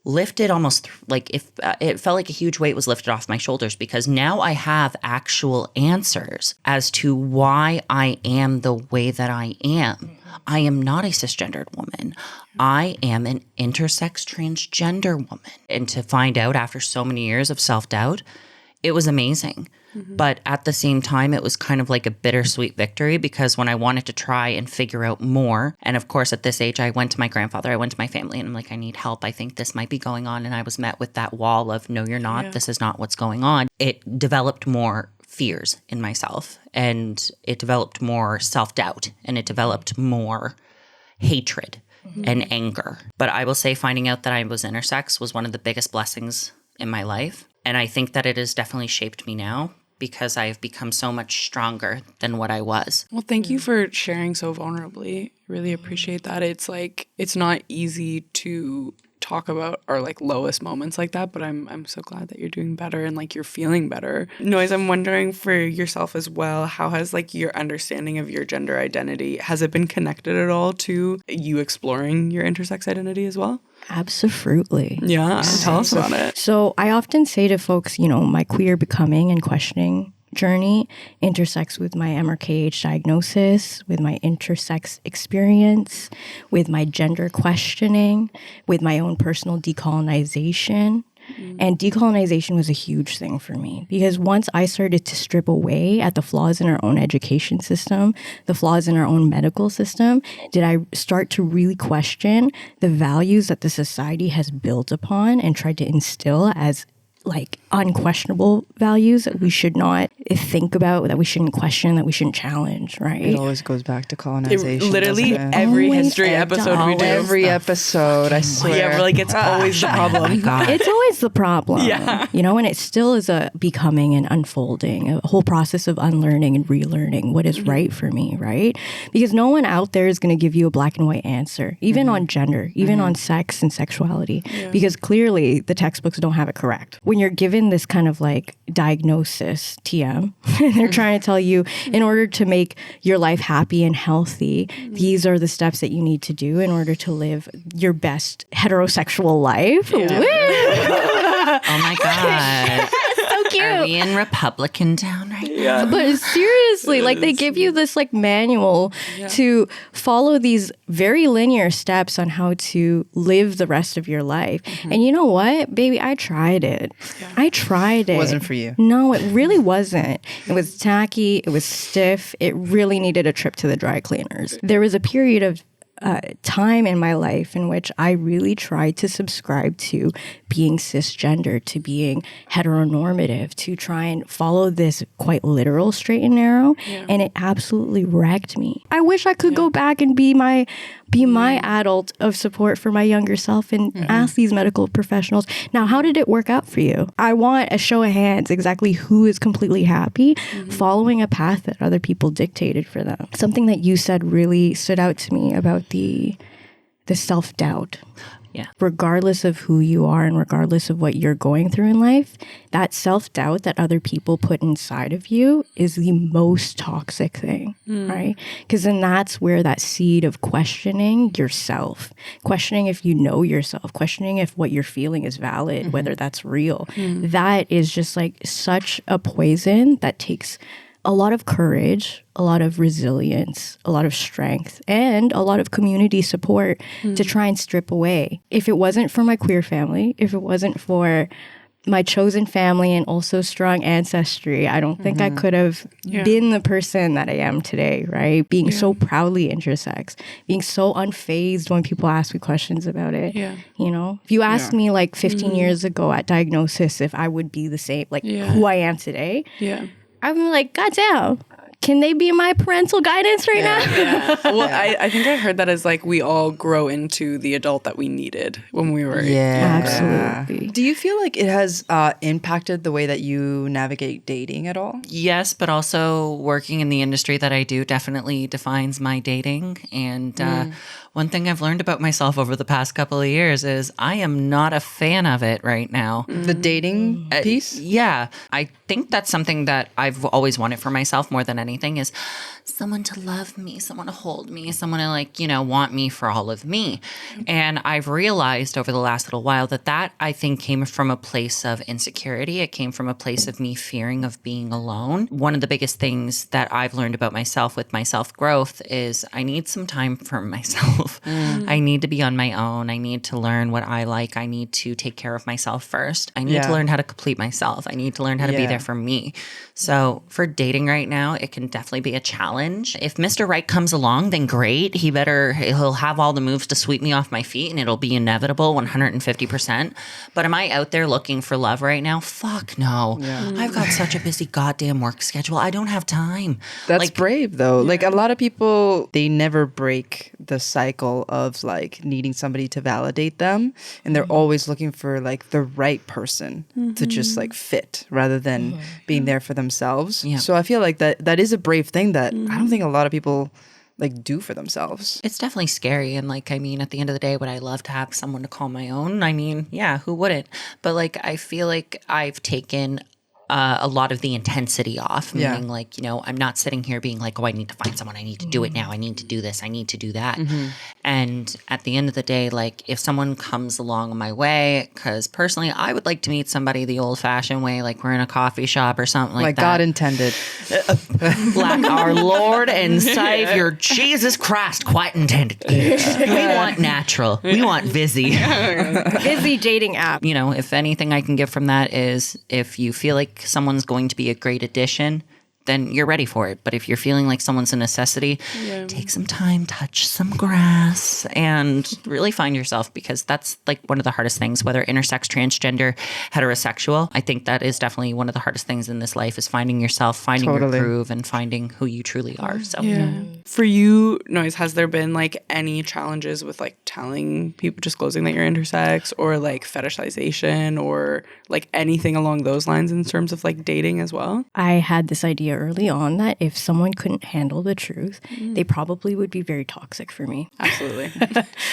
lifted almost like if it felt like a huge weight was lifted off my shoulders, because now I have actual answers as to why I am the way that I am. I am not a cisgendered woman. I am an intersex transgender woman. And to find out after so many years of self-doubt, it was amazing. But at the same time, it was kind of like a bittersweet victory, because when I wanted to try and figure out more, and of course at this age, I went to my grandfather, I went to my family, and I'm like, I need help. I think this might be going on. And I was met with that wall of, no, you're not. Yeah. This is not what's going on. It developed more fears in myself, and it developed more self-doubt, and it developed more hatred and anger. But I will say finding out that I was intersex was one of the biggest blessings in my life. And I think that it has definitely shaped me now, because I've become so much stronger than what I was. Well, thank you for sharing so vulnerably. Really appreciate that. It's like, it's not easy to talk about our like lowest moments like that, but I'm so glad that you're doing better and like you're feeling better. Noise, I'm wondering for yourself as well, how has like your understanding of your gender identity, has it been connected at all to you exploring your intersex identity as well? Absolutely. Yeah, tell us about it. So I often say to folks, my queer becoming and questioning journey intersects with my MRKH diagnosis, with my intersex experience, with my gender questioning, with my own personal decolonization. And decolonization was a huge thing for me, because once I started to strip away at the flaws in our own education system, the flaws in our own medical system, did I start to really question the values that the society has built upon and tried to instill as like unquestionable values that we should not think about, that we shouldn't question, that we shouldn't challenge, right? It always goes back to colonization. Literally doesn't it? every Always history episode we do. Every episode, I swear. Yeah, we're like, it's always the problem. It's always the problem. Yeah. You know, and it still is a becoming and unfolding, a whole process of unlearning and relearning what is right for me, right? Because no one out there is going to give you a black and white answer, even on gender, even on sex and sexuality, because clearly the textbooks don't have it correct. When you're given this kind of like diagnosis, TM, and they're trying to tell you in order to make your life happy and healthy, these are the steps that you need to do in order to live your best heterosexual life. Oh my God. So cute. Are we in Republican town right now? But seriously, like they give you this like manual to follow these very linear steps on how to live the rest of your life. And you know what, baby, I tried it. I tried it. Wasn't for you. No, it really wasn't. It was tacky. It was stiff. It really needed a trip to the dry cleaners. There was a period of time in my life in which I really tried to subscribe to being cisgender, to being heteronormative, to try and follow this quite literal straight and narrow. And it absolutely wrecked me. I wish I could go back and be my adult of support for my younger self and ask these medical professionals, now, how did it work out for you? I want a show of hands exactly who is completely happy following a path that other people dictated for them. Something that you said really stood out to me about the self-doubt. Yeah. Regardless of who you are and regardless of what you're going through in life, that self-doubt that other people put inside of you is the most toxic thing, right? Because then that's where that seed of questioning yourself, questioning if you know yourself, questioning if what you're feeling is valid, whether that's real, that is just like such a poison that takes a lot of courage, a lot of resilience, a lot of strength, and a lot of community support to try and strip away. If it wasn't for my queer family, if it wasn't for my chosen family and also strong ancestry, I don't think I could have been the person that I am today, right? Being so proudly intersex, being so unfazed when people ask me questions about it. You know, if you asked me like 15 years ago at diagnosis if I would be the same, like who I am today, I'm like, God damn, can they be my parental guidance right now? Well, I think I heard that as like we all grow into the adult that we needed when we were Absolutely. Do you feel like it has impacted the way that you navigate dating at all? Yes, but also working in the industry that I do definitely defines my dating. And one thing I've learned about myself over the past couple of years is I am not a fan of it right now. The dating piece? Yeah. I think that's something that I've always wanted for myself more than anything is someone to love me, someone to hold me, someone to like, you know, want me for all of me. And I've realized over the last little while that I think came from a place of insecurity. It came from a place of me fearing of being alone. One of the biggest things that I've learned about myself with my self-growth is I need some time for myself. I need to be on my own. I need to learn what I like. I need to take care of myself first. I need to learn how to complete myself. I need to learn how to be there for me. So for dating right now, it can definitely be a challenge. If Mr. Right comes along, then great. He'll have all the moves to sweep me off my feet and it'll be inevitable 150%. But am I out there looking for love right now? Fuck no. I've got such a busy goddamn work schedule. I don't have time. That's brave though. Like a lot of people, they never break the cycle of like needing somebody to validate them. And they're always looking for like the right person to just like fit rather than being there for themselves. Yeah. So I feel like that is a brave thing that I don't think a lot of people like do for themselves. It's definitely scary. And like, I mean, at the end of the day, would I love to have someone to call my own? I mean, yeah, who wouldn't? But like, I feel like I've taken a lot of the intensity off, meaning like, you know, I'm not sitting here being like, oh, I need to find someone. I need to do it now. I need to do this. I need to do that. And at the end of the day, like if someone comes along my way, because personally, I would like to meet somebody the old fashioned way, like we're in a coffee shop or something like that. God intended. Like our Lord and Savior, Jesus Christ, quite intended. We want natural. We want busy. Busy dating app. You know, if anything I can get from that is if you feel like someone's going to be a great addition, then you're ready for it. But if you're feeling like someone's a necessity, take some time, touch some grass, and really find yourself, because that's like one of the hardest things, whether intersex, transgender, heterosexual. I think that is definitely one of the hardest things in this life, is finding yourself, finding your groove, and finding who you truly are. So For you, Noise, has there been like any challenges with like telling people, disclosing that you're intersex, or like fetishization, or like anything along those lines in terms of like dating as well? I had this idea early on that if someone couldn't handle the truth, they probably would be very toxic for me. Absolutely.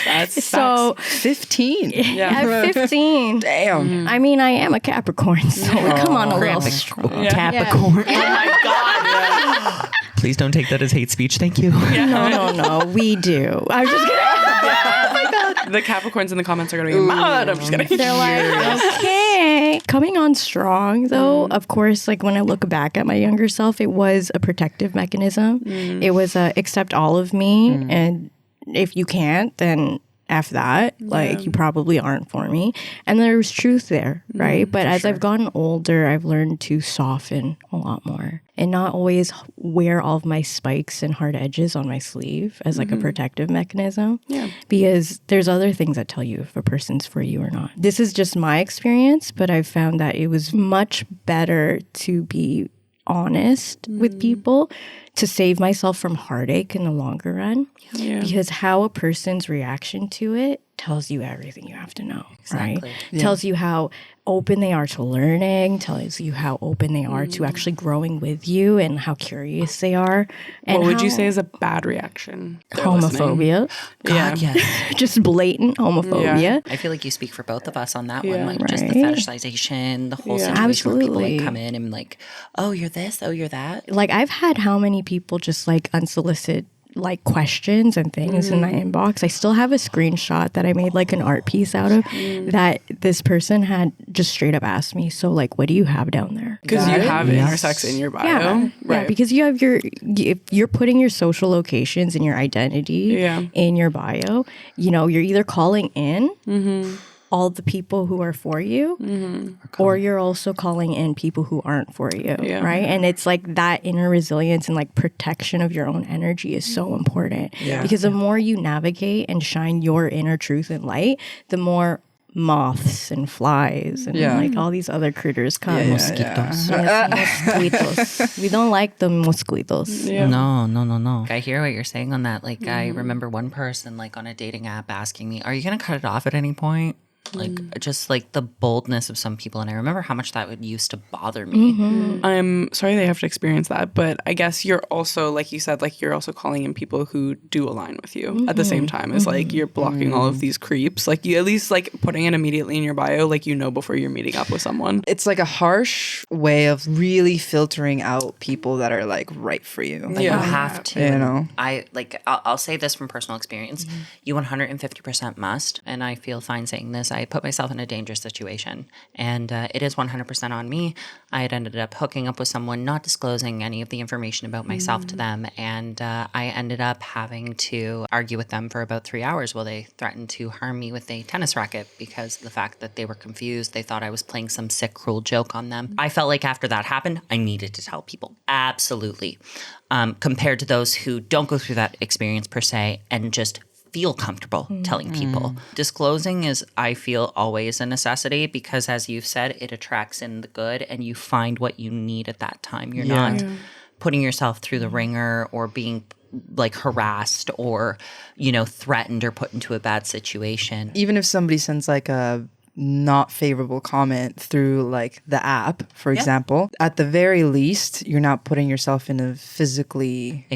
That's So 15. at 15, Damn. I mean, I am a Capricorn, so come on, a little strong. Capricorn. Oh my God. Please don't take that as hate speech. Thank you. No, we do. I'm just kidding. the Capricorns in the comments are going to be mad. I'm just kidding. They're like, okay. Coming on strong, though, of course, like when I look back at my younger self, it was a protective mechanism. It was accept all of me. And if you can't, then F that. Like, you probably aren't for me. And there's truth there, right? But as I've gotten older, I've learned to soften a lot more and not always wear all of my spikes and hard edges on my sleeve as like a protective mechanism. Yeah. Because there's other things that tell you if a person's for you or not. This is just my experience, but I've found that it was much better to be honest with people to save myself from heartache in the longer run. Yeah. Because how a person's reaction to it tells you everything you have to know, right? Yeah. Tells you how open they are to learning, tells you how open they are to actually growing with you, and how curious they are. And what would you say is a bad reaction? Homophobia. God, yes. Just blatant homophobia. Yeah. I feel like you speak for both of us on that one. Like just the fetishization, the whole situation where people like come in and like, oh, you're this, oh, you're that. Like I've had how many people just like unsolicited like questions and things in my inbox. I still have a screenshot that I made like an art piece out of that this person had just straight up asked me, so like, what do you have down there? Because you have intersex in your bio. Yeah. Right. Yeah, because you have if you're putting your social locations and your identity in your bio, you know, you're either calling in all the people who are for you, or you're also calling in people who aren't for you, right? And it's like that inner resilience and like protection of your own energy is so important. Because the more you navigate and shine your inner truth and light, the more moths and flies and like all these other critters come. Mosquitoes. Mosquitos. We don't like the mosquitos. No. I hear what you're saying on that. Like, I remember one person like on a dating app asking me, are you going to cut it off at any point? Like just like the boldness of some people, and I remember how much that would used to bother me. I'm sorry they have to experience that, but I guess you're also, like you said, like you're also calling in people who do align with you at the same time as like you're blocking all of these creeps. Like you at least like putting it immediately in your bio, like you know before you're meeting up with someone. It's like a harsh way of really filtering out people that are like right for you. Like you have to. You know, I'll say this from personal experience: you 150% must, and I feel fine saying this. I put myself in a dangerous situation, and it is 100% on me. I had ended up hooking up with someone, not disclosing any of the information about myself to them, and I ended up having to argue with them for about 3 hours while they threatened to harm me with a tennis racket because of the fact that they were confused. They thought I was playing some sick, cruel joke on them. I felt like after that happened, I needed to tell people. Absolutely. Compared to those who don't go through that experience per se and just feel comfortable telling people. Disclosing is, I feel, always a necessity because, as you've said, it attracts in the good and you find what you need at that time. You're not putting yourself through the ringer or being like harassed or, you know, threatened or put into a bad situation. Even if somebody sends like a not favorable comment through like the app, for example, at the very least, you're not putting yourself in a physically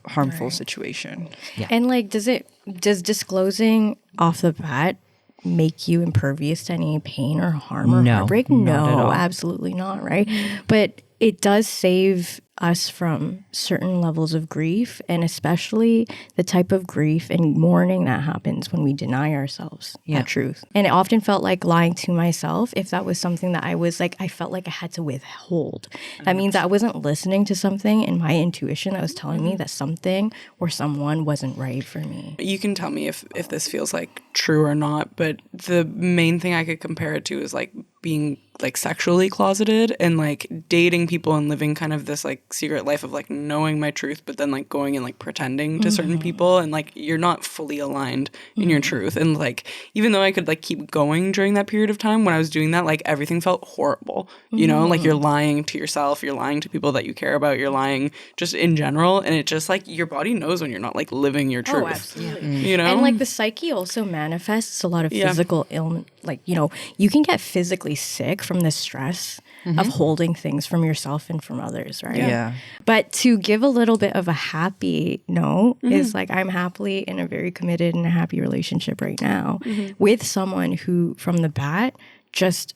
harmful situation. Yeah. And like, does disclosing off the bat make you impervious to any pain or harm or heartbreak? No, absolutely not, right? But it does save us from certain levels of grief, and especially the type of grief and mourning that happens when we deny ourselves that truth. And it often felt like lying to myself if that was something that I was like, I felt like I had to withhold. That means I wasn't listening to something in my intuition that was telling me that something or someone wasn't right for me. You can tell me if this feels like true or not, but the main thing I could compare it to is like being like sexually closeted and like dating people and living kind of this like secret life of like knowing my truth, but then like going and like pretending to certain people, and like you're not fully aligned in your truth. And like even though I could like keep going during that period of time, when I was doing that, like everything felt horrible, you know, like you're lying to yourself, you're lying to people that you care about, you're lying just in general, and it just like your body knows when you're not like living your truth. Oh, absolutely. You know, And like the psyche also manifests a lot of physical illness. Like, you know, you can get physically sick from the stress of holding things from yourself and from others, right? Yeah. But to give a little bit of a happy note is like, I'm happily in a very committed and a happy relationship right now with someone who from the bat just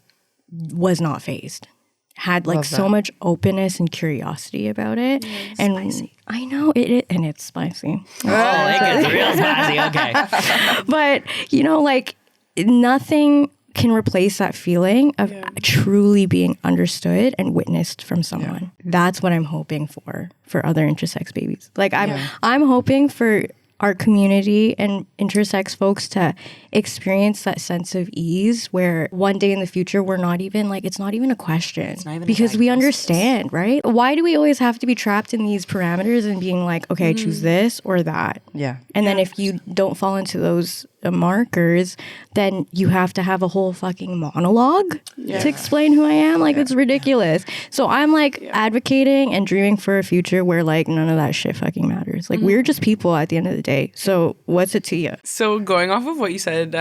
was not phased. Had like so much openness and curiosity about it. And spicy. I know it, and it's spicy. Oh, it gets real spicy. Okay. But, you know, like nothing can replace that feeling of truly being understood and witnessed from someone. That's what I'm hoping for other intersex babies. Like I'm hoping for our community and intersex folks to experience that sense of ease where one day in the future we're not even like, it's not even a question because we understand, right? Why do we always have to be trapped in these parameters and being like, okay, I choose this or that? Yeah. And then if you don't fall into those markers, then you have to have a whole fucking monologue to explain who I am. Like, it's ridiculous. So I'm like advocating and dreaming for a future where like none of that shit fucking matters. Like we're just people at the end of the day. So what's it to you? So going off of what you said,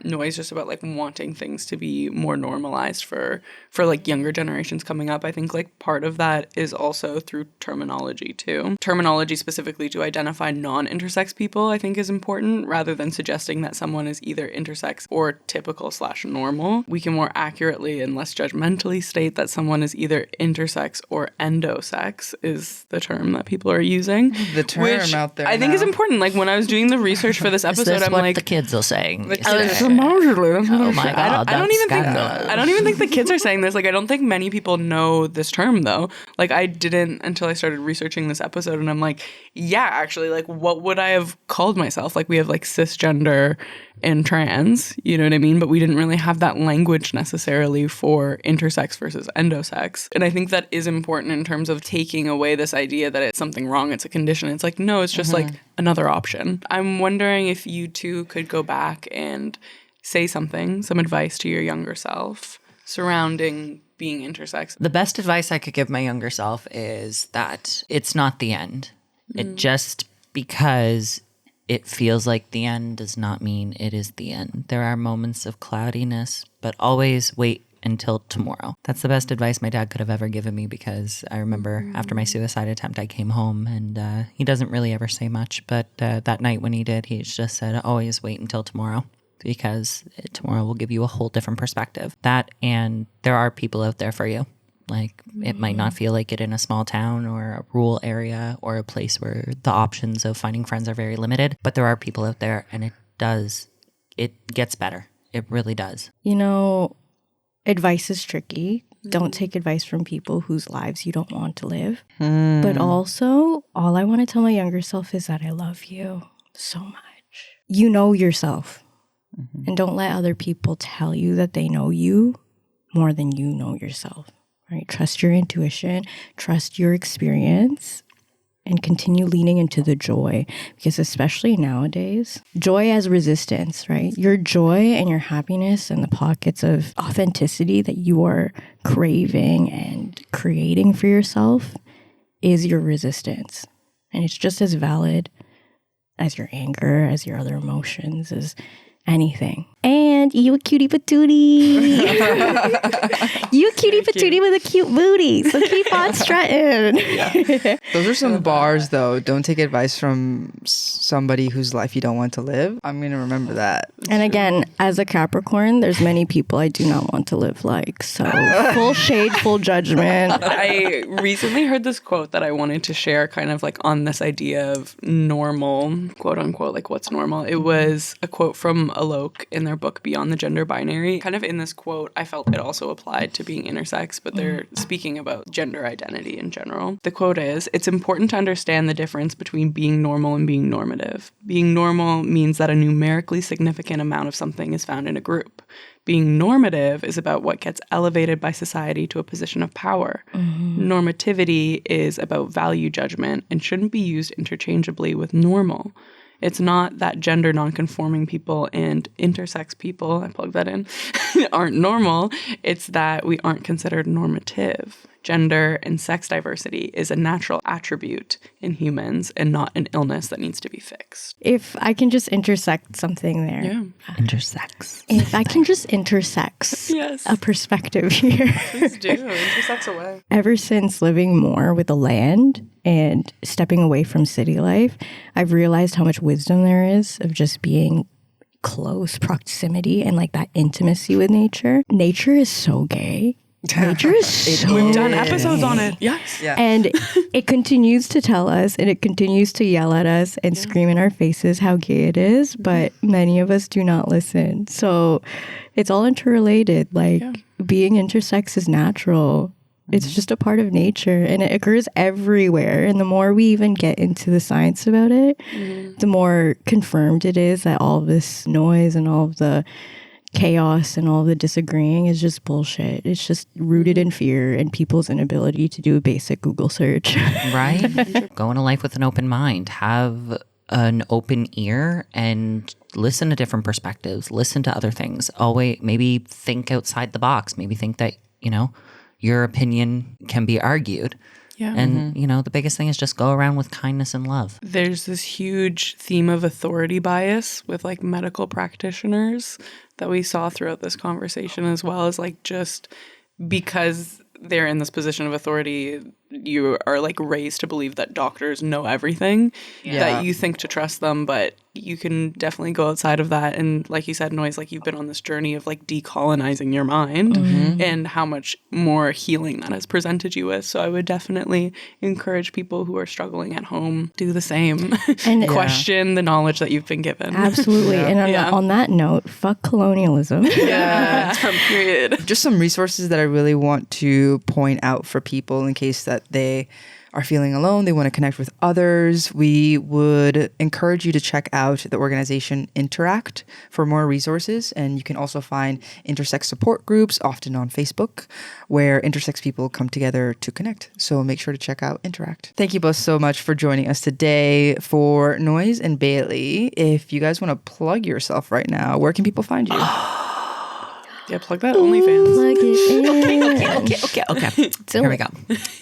Noise, just about like wanting things to be more normalized for like younger generations coming up, I think like part of that is also through terminology too. Terminology specifically to identify non-intersex people I think is important, rather than suggesting that someone is either intersex or typical/normal. We can more accurately and less judgmentally state that someone is either intersex or endosex is the term that people are using. The term which out there I think is important. Like when I was doing the research for this Is episode, this I'm what like, the kids are saying? oh my God, I don't even think scandalous. I don't even think the kids are saying this. Like I don't think many people know this term though. Like I didn't until I started researching this episode, and I'm like, yeah, actually, like what would I have called myself? Like we have like cisgender and trans, you know what I mean? But we didn't really have that language necessarily for intersex versus endosex. And I think that is important in terms of taking away this idea that it's something wrong, it's a condition. It's like, no, it's just like another option. I'm wondering if you two could go back and say something, some advice to your younger self surrounding being intersex. The best advice I could give my younger self is that it's not the end. It just because it feels like the end does not mean it is the end. There are moments of cloudiness, but always wait until tomorrow. That's the best advice my dad could have ever given me, because I remember after my suicide attempt, I came home and he doesn't really ever say much, but that night when he did, he just said, always wait until tomorrow, because tomorrow will give you a whole different perspective. That, and there are people out there for you. Like, it might not feel like it in a small town or a rural area or a place where the options of finding friends are very limited, but there are people out there, and it gets better. It really does. You know, advice is tricky. Don't take advice from people whose lives you don't want to live. But also, all I want to tell my younger self is that I love you so much. You know yourself. And don't let other people tell you that they know you more than you know yourself. Right? Trust your intuition, trust your experience, and continue leaning into the joy. Because especially nowadays, joy as resistance, right? Your joy and your happiness and the pockets of authenticity that you are craving and creating for yourself is your resistance. And it's just as valid as your anger, as your other emotions, as anything. And you a cutie patootie. You a cutie patootie with a cute booty. So keep on strutting. Those are some bars, though. Don't take advice from somebody whose life you don't want to live. I'm going to remember that. And again, as a Capricorn, there's many people I do not want to live like. So full shade, full judgment. I recently heard this quote that I wanted to share, kind of like on this idea of normal, quote unquote, like what's normal. It was a quote from Alok in their book Beyond the Gender Binary. Kind of in this quote, I felt it also applied to being intersex, but they're speaking about gender identity in general. The quote is, "It's important to understand the difference between being normal and being normative. Being normal means that a numerically significant amount of something is found in a group. Being normative is about what gets elevated by society to a position of power. Normativity is about value judgment and shouldn't be used interchangeably with normal. It's not that gender nonconforming people and intersex people, I plug that in, aren't normal. It's that we aren't considered normative. Gender and sex diversity is a natural attribute in humans and not an illness that needs to be fixed. If I can just intersect something there. Yeah. Intersex. If I can just intersex Yes. a perspective here. Please do. Intersex away. Ever since living more with the land and stepping away from city life, I've realized how much wisdom there is of just being close proximity and like that intimacy with nature. Nature is so gay. Nature is so We've done episodes on it. Yes. Yeah. And it continues to tell us and it continues to yell at us and scream in our faces how gay it is, but many of us do not listen. So it's all interrelated. Like being intersex is natural. It's just a part of nature and it occurs everywhere. And the more we even get into the science about it, the more confirmed it is that all of this noise and all of the chaos and all the disagreeing is just bullshit. It's just rooted in fear and people's inability to do a basic Google search. Right? Go into life with an open mind. Have an open ear and listen to different perspectives. Listen to other things. Always maybe think outside the box. Maybe think that, you know, your opinion can be argued. Yeah. And, you know, the biggest thing is just go around with kindness and love. There's this huge theme of authority bias with like medical practitioners that we saw throughout this conversation, as well as like just because they're in this position of authority, you are like raised to believe that doctors know everything, that you think to trust them, but you can definitely go outside of that. And like you said, Noise, like you've been on this journey of like decolonizing your mind and how much more healing that has presented you with. So I would definitely encourage people who are struggling at home, do the same. And question the knowledge that you've been given. absolutely. And on that note, fuck colonialism. Yeah. Period. Just some resources that I really want to point out for people in case that they are feeling alone, they want to connect with others. We would encourage you to check out the organization Interact for more resources. And you can also find intersex support groups, often on Facebook, where intersex people come together to connect. So make sure to check out Interact. Thank you both so much for joining us today. For Noise and Bailey, if you guys want to plug yourself right now, where can people find you? Yeah, plug that OnlyFans. Plug it in. Okay. Here we go.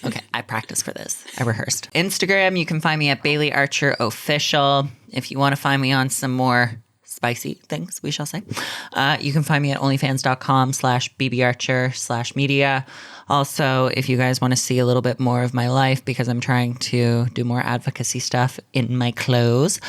Okay, I practiced for this. I rehearsed. Instagram, you can find me at Bailey Archer Official. If you want to find me on some more spicy things, we shall say, you can find me at onlyfans.com/bbarcher/media. Also, if you guys want to see a little bit more of my life, because I'm trying to do more advocacy stuff in my clothes,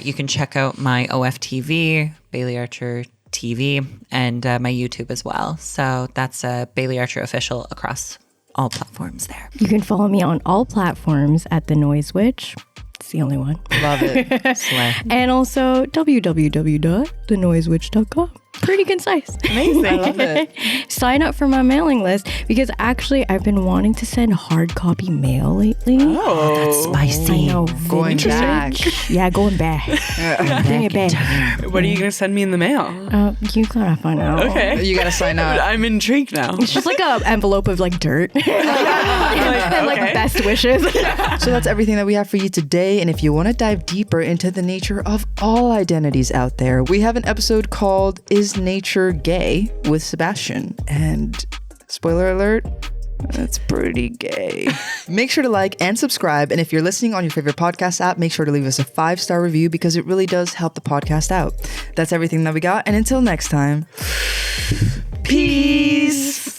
you can check out my OFTV, Bailey Archer TV, and my YouTube as well. So that's Bailey Archer Official across all platforms there. You can follow me on all platforms at The Noise Witch. It's the only one. Love it. Slay. And also www.thenoisewitch.com. Pretty concise. Amazing. I love it. Sign up for my mailing list because actually I've been wanting to send hard copy mail lately. Oh, That's spicy. I know. Going vintage. back. Yeah, going back. Bring it back. What are you going to send me in the mail? You gotta find out. Okay. You got to sign up. I'm intrigued now. It's just like an envelope of like dirt and like okay. best wishes. So that's everything that we have for you today. And if you want to dive deeper into the nature of all identities out there, we have an episode called Is Nature Gay with Sebastian. And spoiler alert, that's pretty gay. Make sure to like and subscribe. And if you're listening on your favorite podcast app, make sure to leave us a 5-star review because it really does help the podcast out. That's everything that we got. And until next time, peace.